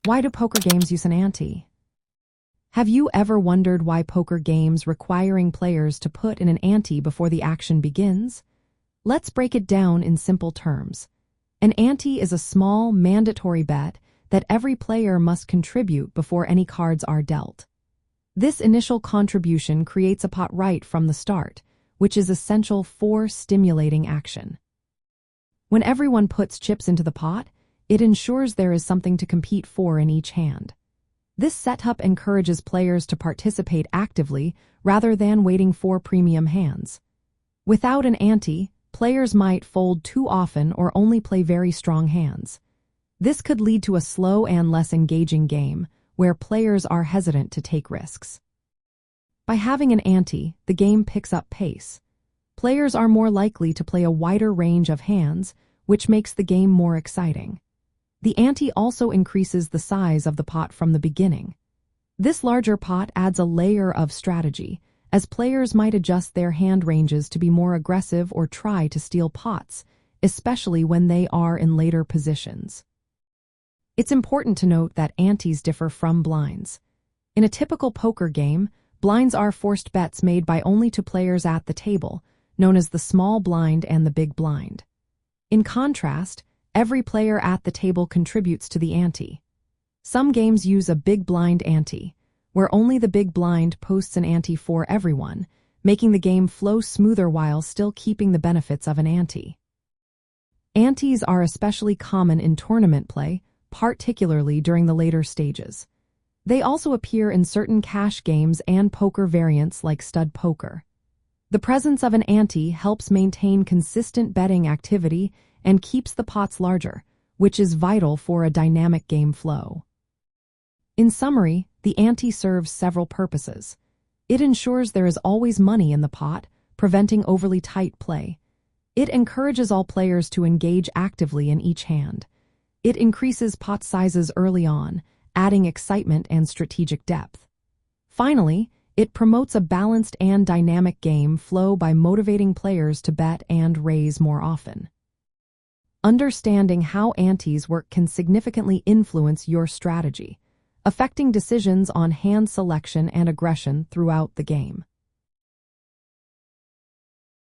Why do poker games use an ante? Have you ever wondered why poker games requiring players to put in an ante before the action begins? Let's break it down in simple terms. An ante is a small, mandatory bet that every player must contribute before any cards are dealt. This initial contribution creates a pot right from the start, which is essential for stimulating action. When everyone puts chips into the pot, it ensures there is something to compete for in each hand. This setup encourages players to participate actively rather than waiting for premium hands. Without an ante, players might fold too often or only play very strong hands. This could lead to a slow and less engaging game, where players are hesitant to take risks. By having an ante, the game picks up pace. Players are more likely to play a wider range of hands, which makes the game more exciting. The ante also increases the size of the pot from the beginning. This larger pot adds a layer of strategy, as players might adjust their hand ranges to be more aggressive or try to steal pots, especially when they are in later positions. It's important to note that antes differ from blinds. In a typical poker game, blinds are forced bets made by only two players at the table, known as the small blind and the big blind. In contrast, every player at the table contributes to the ante. Some games use a big blind ante, where only the big blind posts an ante for everyone, making the game flow smoother while still keeping the benefits of an ante. Antes are especially common in tournament play, particularly during the later stages. They also appear in certain cash games and poker variants like stud poker. The presence of an ante helps maintain consistent betting activity and keeps the pots larger, which is vital for a dynamic game flow. In summary, the ante serves several purposes. It ensures there is always money in the pot, preventing overly tight play. It encourages all players to engage actively in each hand. It increases pot sizes early on, adding excitement and strategic depth. Finally, it promotes a balanced and dynamic game flow by motivating players to bet and raise more often. Understanding how antes work can significantly influence your strategy, affecting decisions on hand selection and aggression throughout the game.